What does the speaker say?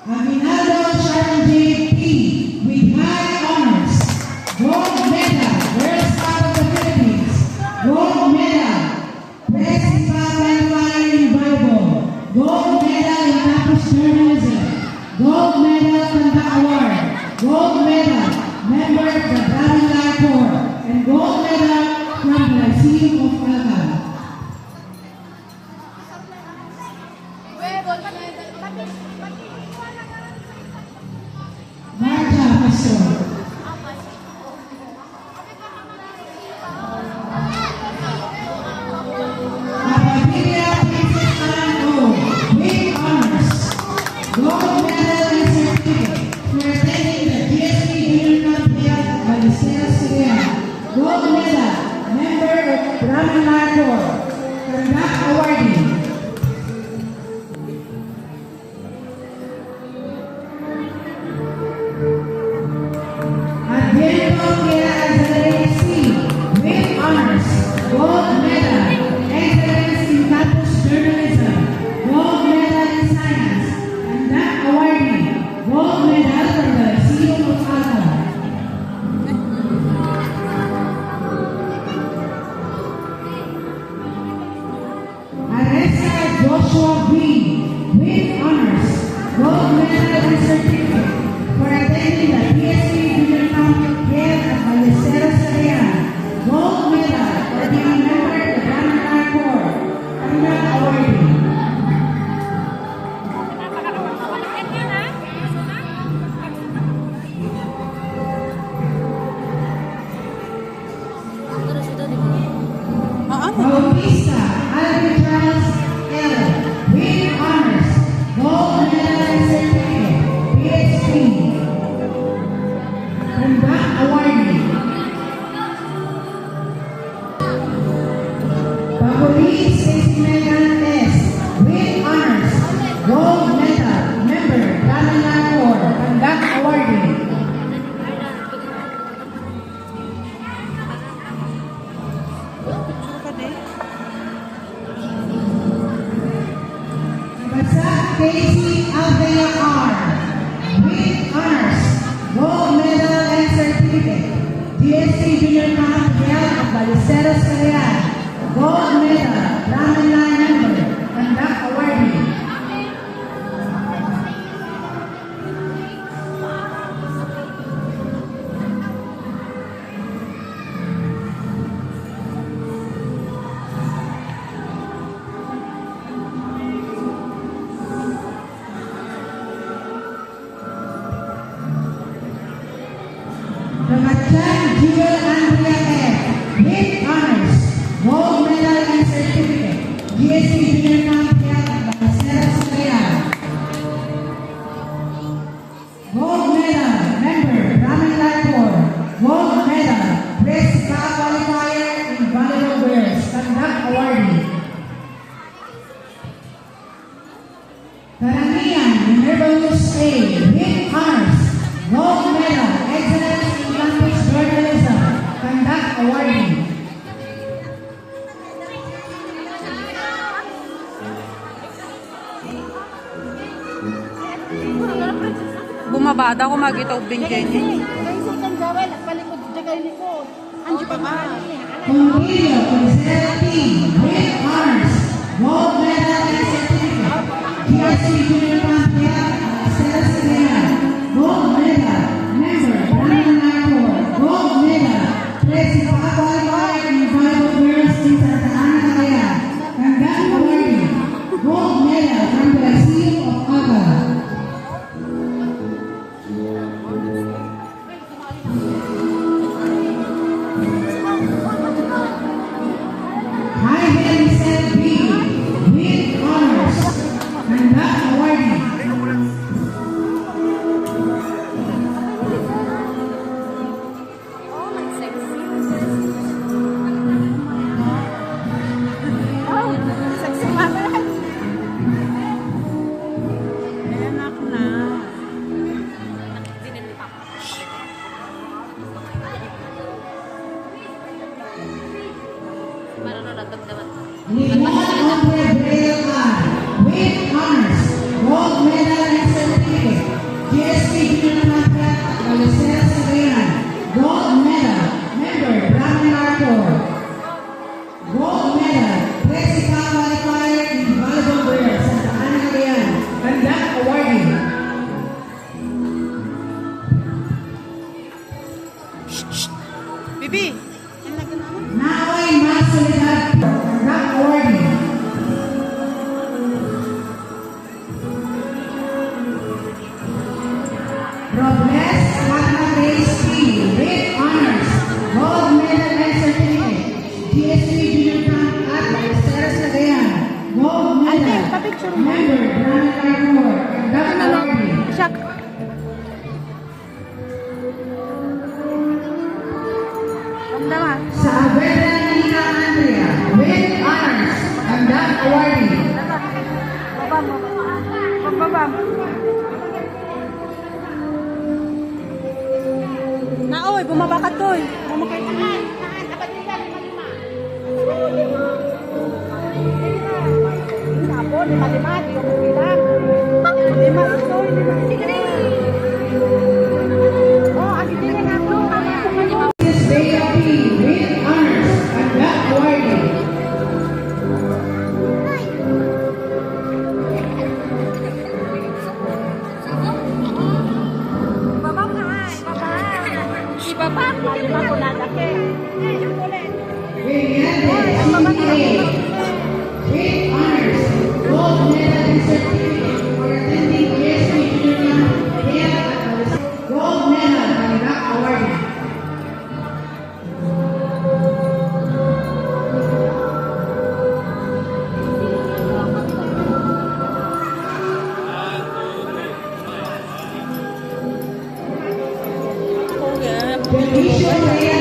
Aminado Sharon J. P. with high honors. Gold medal, Girl Scout of the Philippines. Gold medal, Principal Welfare in Bible. Gold medal in Campus Journalism. Gold medal Kanda Award. Gold medal, member of the Brahmin Corps. And gold medal from the Lyceum of Calcutta. Marta Pastor. Apabilia Princess Anne O. with honors. Gold medal and certificate for attending the GSP Junior Camp held by the Stella Syria. Gold medal, member of Brahmin Corps. Conduct awardee. Adriano Kira Azalea C. with honors. Gold medal, excellence in campus journalism. Gold medal in science. And that awardee, gold medal from the Lyceum of Calcutta. Aresta Joshua B. with honors. Gold medal and certificate for attending the PSP Junior Camp held at Ballesteros Cagayan. Gold medal for being member of the Brahmin Corps. Conduct awardee. Bautista Alvin Charles L. with honors. Gold medal and certificate. PhD. Conduct awardee. Bakulit Stacy Megan S. with honors. Gold medal, member, Brahmin Corps. Conduct awardee. Basa Casey Alvea R. with honors. Gold medal and certificate. GSP Junior Camp held at Ballesteros Cagayan. Gold medal, Brahmin member. Conduct awardee. Ramachan Jewel Andrea F. with honors. Gold medal and certificate. GSP Junior Camp held at Ballesteros Cagayan. Gold medal, member, Brahmin Corps. Gold medal, Principal Qualifier in Volleyball Girls. Conduct awardee. Karamihan Minerva Luz A. with honors. Gold medal, excellence in campus journalism. Conduct awardee. Bumabada ako magita ubing Jenny. Convilio Consuelo P. with honors. Gold medal and certificate. GSP Junior Camp held at Stella Syria. Gold medal, member, Brahmin Corps. Gold medal, Principal Qualifier in Volleyball Girls in Santa Ana, Cagayan. Conduct awardee. Gold medal from the Lyceum of Calcutta. High Vincent B. with honors. Conduct awardee. Member Brandon Carmore, conduct awardee. Siya. Ramdaman. Sa Veteran Nina Andrea, with honors, conduct awardee. Babam. Babam. Naoy, bumaba ka toy. Bumakay ka na. Bea P, with honors, conduct awardee. Vivian CPA, with honors, gold medal and certificate for attending ESP Junior Health Gold medal, conduct awardee. Benicio Reyes